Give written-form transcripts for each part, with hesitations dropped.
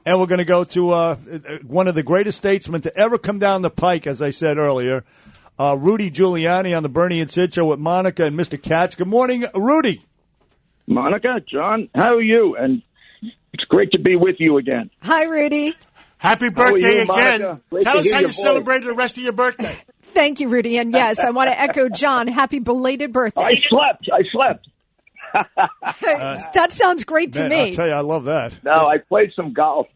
And we're going to go to one of the greatest statesmen to ever come down the pike, as I said earlier, Rudy Giuliani on the Bernie and Sid Show with Monica and Mr. Katz. Good morning, Rudy. Monica, John, how are you? And it's great to be with you again. Hi, Rudy. Happy birthday again. Tell us how you voice. celebrated the rest of your birthday. Thank you, Rudy. And yes, I want to echo John. Happy belated birthday. I slept. That sounds great to me. I'll tell you, I love that. No, I played some golf.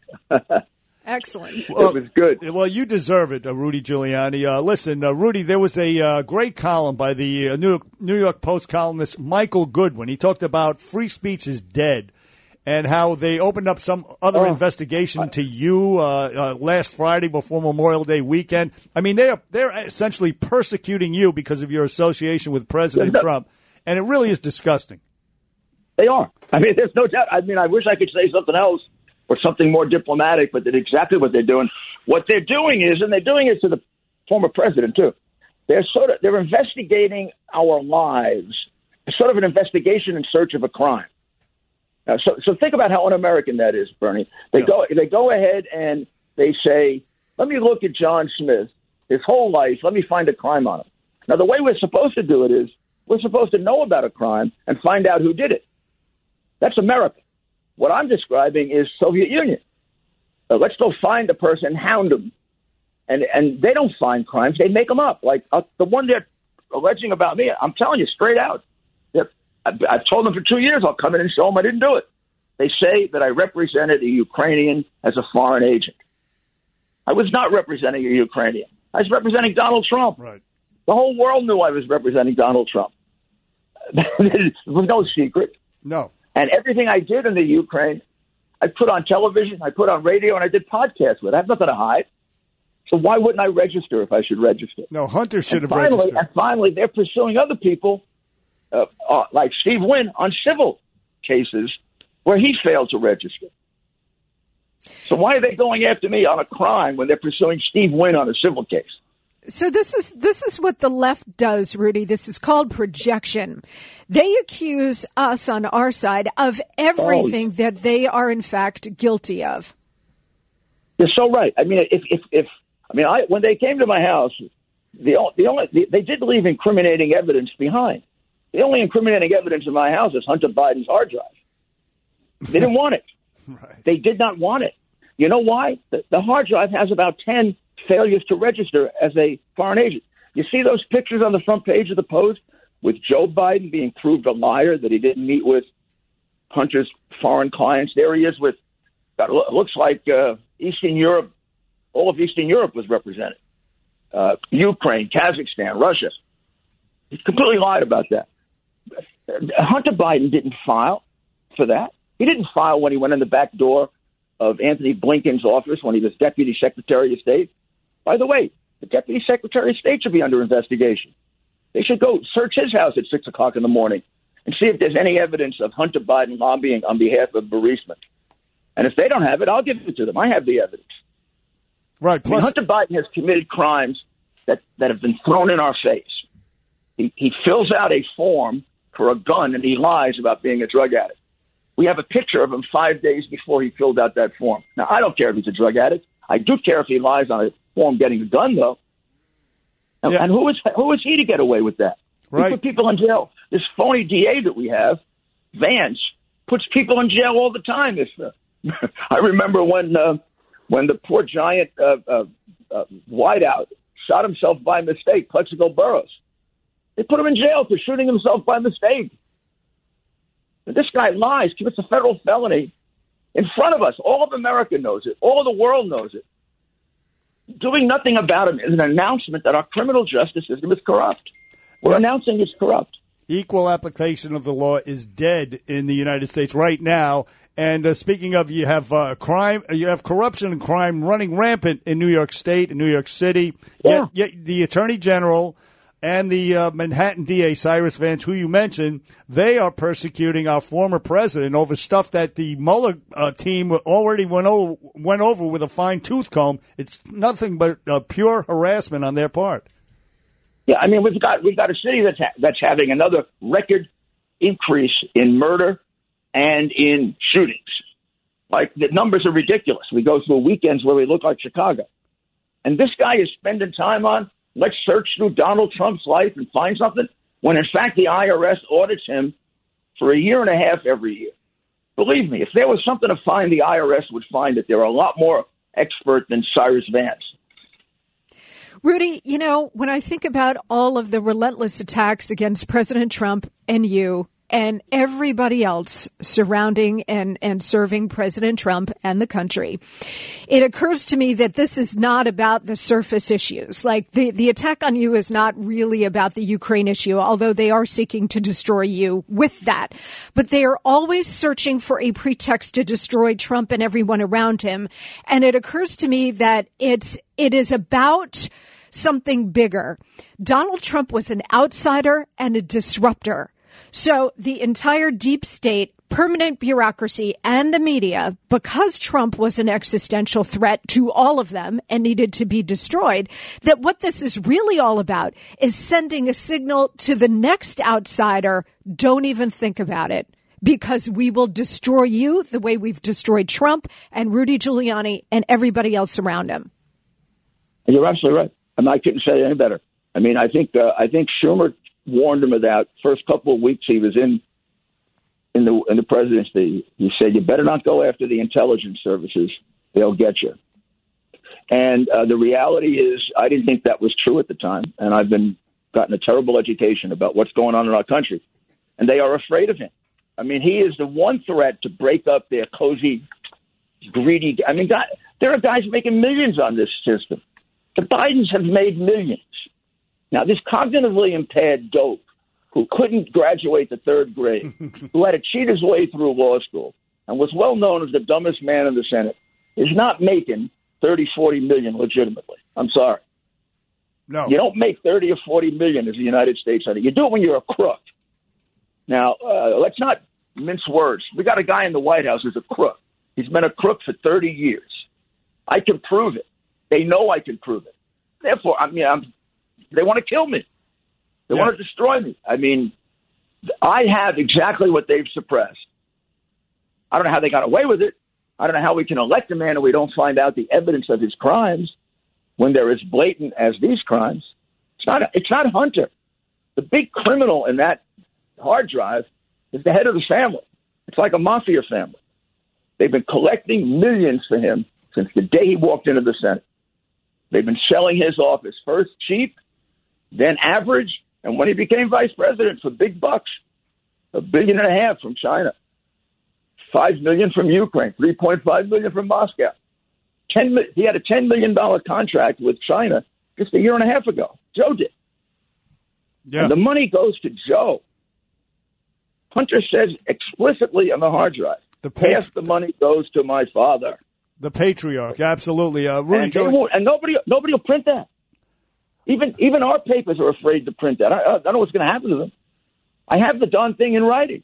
Excellent. Well, it was good. Well, you deserve it, Rudy Giuliani. Listen, Rudy, there was a great column by the New York Post columnist Michael Goodwin. He talked about free speech is dead and how they opened up some other investigation to you last Friday before Memorial Day weekend. I mean, they're essentially persecuting you because of your association with President Trump, and it really is disgusting. They are. I mean, there's no doubt. I mean, I wish I could say something else or something more diplomatic, but that's exactly what they're doing. What they're doing is, and they're doing it to the former president too, they're investigating our lives. It's sort of an investigation in search of a crime. So think about how un-American that is, Bernie. They go ahead and they say, let me look at John Smith, his whole life, let me find a crime on him. Now, the way we're supposed to do it is we're supposed to know about a crime and find out who did it. That's America. What I'm describing is Soviet Union. Let's go find the person, hound them. And they don't find crimes. They make them up. Like the one they're alleging about me, I'm telling you straight out. I've told them for 2 years I'll come in and show them I didn't do it. They say that I represented a Ukrainian as a foreign agent. I was not representing a Ukrainian. I was representing Donald Trump. Right. The whole world knew I was representing Donald Trump. It was no secret. No. And everything I did in the Ukraine, I put on television, I put on radio, and I did podcasts with. I have nothing to hide. So why wouldn't I register if I should register? No, Hunter should have registered. And finally, they're pursuing other people, like Steve Wynn, on civil cases where he failed to register. So why are they going after me on a crime when they're pursuing Steve Wynn on a civil case? So this is what the left does, Rudy. This is called projection. They accuse us on our side of everything that they are in fact guilty of. You're so right. I mean, when they came to my house, they did leave incriminating evidence behind. The only incriminating evidence in my house is Hunter Biden's hard drive. They didn't want it. Right. They did not want it. You know why? The hard drive has about 10 failures to register as a foreign agent. You see those pictures on the front page of the Post with Joe Biden being proved a liar, that he didn't meet with Hunter's foreign clients. There he is with, it looks like Eastern Europe, all of Eastern Europe was represented. Ukraine, Kazakhstan, Russia. He completely lied about that. Hunter Biden didn't file for that. He didn't file when he went in the back door of Anthony Blinken's office when he was Deputy Secretary of State. By the way, the Deputy Secretary of State should be under investigation. They should go search his house at 6 o'clock in the morning and see if there's any evidence of Hunter Biden lobbying on behalf of bereavement. And if they don't have it, I'll give it to them. I have the evidence. Right. Plus, Hunter Biden has committed crimes that have been thrown in our face. He fills out a form for a gun, and he lies about being a drug addict. We have a picture of him 5 days before he filled out that form. Now, I don't care if he's a drug addict. I do care if he lies on a form getting a gun, though. And, yeah. and who is he to get away with that? Right. We put people in jail. This phony DA that we have, Vance, puts people in jail all the time. I remember when the poor giant wideout shot himself by mistake, Plexico Burrows. They put him in jail for shooting himself by mistake. But this guy lies, commits a federal felony in front of us. All of America knows it. All of the world knows it. Doing nothing about it is an announcement that our criminal justice system is corrupt. We're announcing it's corrupt. Equal application of the law is dead in the United States right now. And speaking of, you have crime, you have corruption and crime running rampant in New York State and New York City. Yeah. Yet the Attorney General and the Manhattan DA, Cyrus Vance, who you mentioned, they are persecuting our former president over stuff that the Mueller team already went over with a fine-tooth comb. It's nothing but pure harassment on their part. Yeah, I mean, we've got a city that's having another record increase in murder and in shootings. Like, the numbers are ridiculous. We go through weekends where we look like Chicago. And this guy is spending time on, let's search through Donald Trump's life and find something, when in fact the IRS audits him for a year and a half every year. Believe me, if there was something to find, the IRS would find it. They're a lot more expert than Cyrus Vance. Rudy, you know, when I think about all of the relentless attacks against President Trump and you and everybody else surrounding and serving President Trump and the country, it occurs to me that this is not about the surface issues. Like the attack on you is not really about the Ukraine issue, although they are seeking to destroy you with that. But they are always searching for a pretext to destroy Trump and everyone around him. And it occurs to me that it is about something bigger. Donald Trump was an outsider and a disruptor. So the entire deep state, permanent bureaucracy, and the media, because Trump was an existential threat to all of them and needed to be destroyed, that what this is really all about is sending a signal to the next outsider, don't even think about it, because we will destroy you the way we've destroyed Trump and Rudy Giuliani and everybody else around him. You're absolutely right. I mean, I couldn't say it any better. I mean, I think Schumer warned him of that first couple of weeks he was in the presidency. He said, you better not go after the intelligence services. They'll get you. And the reality is, I didn't think that was true at the time. And I've gotten a terrible education about what's going on in our country. And they are afraid of him. I mean, he is the one threat to break up their cozy, greedy. I mean, there are guys making millions on this system. The Bidens have made millions. Now, this cognitively impaired dope who couldn't graduate the third grade, who had to cheat his way through law school, and was well known as the dumbest man in the Senate, is not making 30, 40 million legitimately. I'm sorry. No. You don't make 30 or 40 million as a United States Senator. You do it when you're a crook. Now, let's not mince words. We got a guy in the White House who's a crook. He's been a crook for 30 years. I can prove it. They know I can prove it. Therefore, they want to kill me. They want to destroy me. I mean, I have exactly what they've suppressed. I don't know how they got away with it. I don't know how we can elect a man and we don't find out the evidence of his crimes when they're as blatant as these crimes. It's not Hunter. The big criminal in that hard drive is the head of the family. It's like a mafia family. They've been collecting millions for him since the day he walked into the Senate. They've been selling his office first cheap, then average, and when he became vice president for big bucks, $1.5 billion from China, $5 million from Ukraine, $3.5 million from Moscow. He had a $10 million contract with China just a year and a half ago. Joe did. Yeah. And the money goes to Joe. Hunter says explicitly on the hard drive, half the money goes to my father. The patriarch, absolutely. Rudy and nobody will print that. Even our papers are afraid to print that. I don't know what's going to happen to them. I have the darn thing in writing.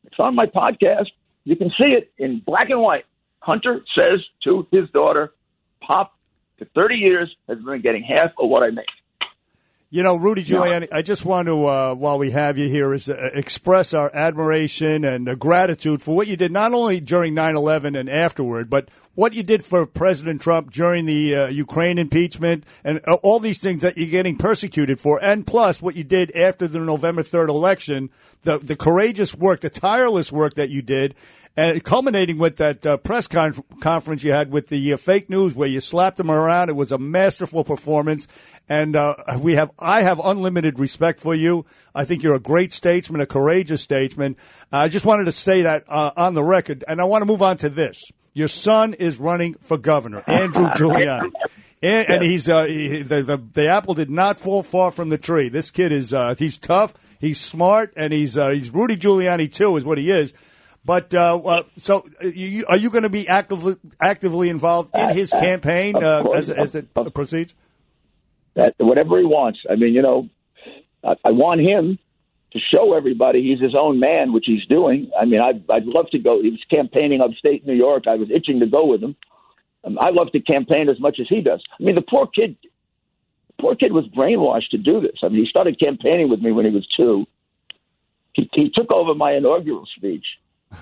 It's on my podcast. You can see it in black and white. Hunter says to his daughter, Pop, for 30 years, has been getting half of what I make. You know, Rudy Giuliani, I just want to, while we have you here, express our admiration and gratitude for what you did, not only during 9/11 and afterward, but what you did for President Trump during the Ukraine impeachment and all these things that you're getting persecuted for, and plus what you did after the November 3rd election, the courageous work, the tireless work that you did, and culminating with that press conference you had with the fake news where you slapped them around. It was a masterful performance. And I have unlimited respect for you. I think you're a great statesman, a courageous statesman. I just wanted to say that on the record. And I want to move on to this. Your son is running for governor, Andrew Giuliani. And he's the apple did not fall far from the tree. This kid is he's tough, he's smart, and he's Rudy Giuliani too, is what he is. But so are you going to be actively involved in his campaign as it proceeds? Whatever he wants. I mean, I want him to show everybody he's his own man, which he's doing. I mean, I'd love to go. He was campaigning upstate New York. I was itching to go with him. I love to campaign as much as he does. I mean, the poor kid was brainwashed to do this. I mean, he started campaigning with me when he was 2. He took over my inaugural speech.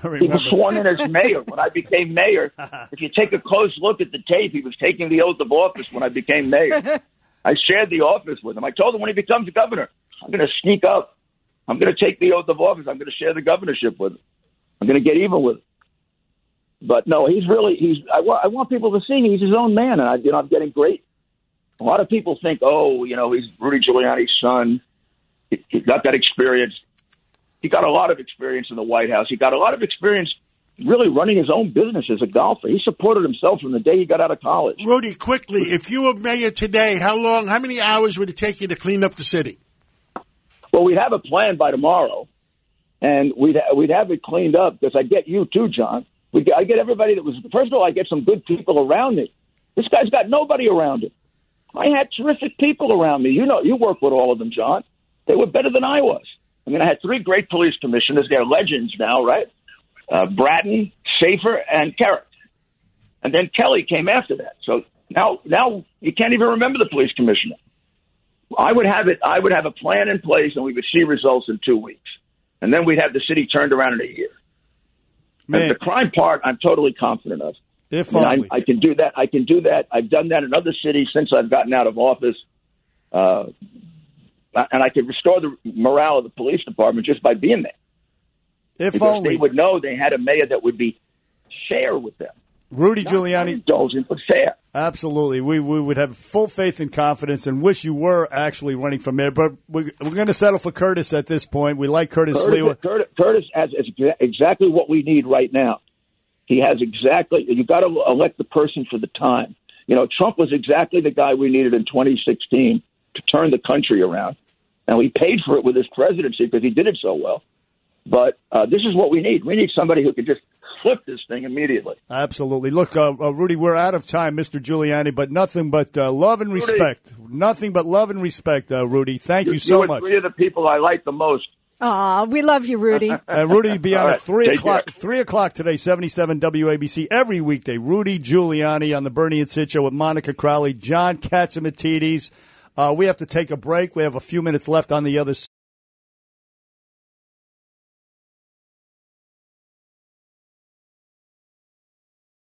He was sworn in as mayor. When I became mayor, if you take a close look at the tape, he was taking the oath of office when I became mayor. I shared the office with him. I told him when he becomes governor, I'm going to sneak up. I'm going to take the oath of office. I'm going to share the governorship with him. I'm going to get even with him. But no, I want people to see he's his own man, and I'm getting great. A lot of people think, he's Rudy Giuliani's son. He got that experience. He got a lot of experience in the White House. He got a lot of experience really running his own business as a golfer. He supported himself from the day he got out of college. Rudy, quickly, if you were mayor today, how many hours would it take you to clean up the city? Well, we'd have a plan by tomorrow, and we'd have it cleaned up, because I get you too, John. I get everybody first of all, I get some good people around me. This guy's got nobody around him. I had terrific people around me. You work with all of them, John. They were better than I was. I mean, I had 3 great police commissioners. They're legends now, right? Bratton, Safer, and Carrick. And then Kelly came after that. So now you can't even remember the police commissioner. I would have a plan in place, and we would see results in 2 weeks. And then we'd have the city turned around in a year. And the crime part, I'm totally confident of. I can do that. I've done that in other cities since I've gotten out of office. And I could restore the morale of the police department just by being there. Because they would know they had a mayor that would be fair with them. Rudy Giuliani. Indulgent, but fair. Absolutely. We would have full faith and confidence and wish you were actually running for mayor. But we're going to settle for Curtis at this point. We like Curtis Sliwa. Curtis has exactly what we need right now. He has exactly – you got to elect the person for the time. Trump was exactly the guy we needed in 2016 to turn the country around. And we paid for it with his presidency because he did it so well. But this is what we need. We need somebody who can just flip this thing immediately. Absolutely. Look, Rudy, we're out of time, Mr. Giuliani, but nothing but love and respect. Rudy. Nothing but love and respect, Rudy. Thank you so much. You're 3 of the people I like the most. Aw, we love you, Rudy. Rudy, be on at 3 o'clock. 3 o'clock today, 77 WABC, every weekday. Rudy Giuliani on the Bernie and Sid Show with Monica Crowley, John Katsimatidis. We have to take a break. We have a few minutes left on the other side.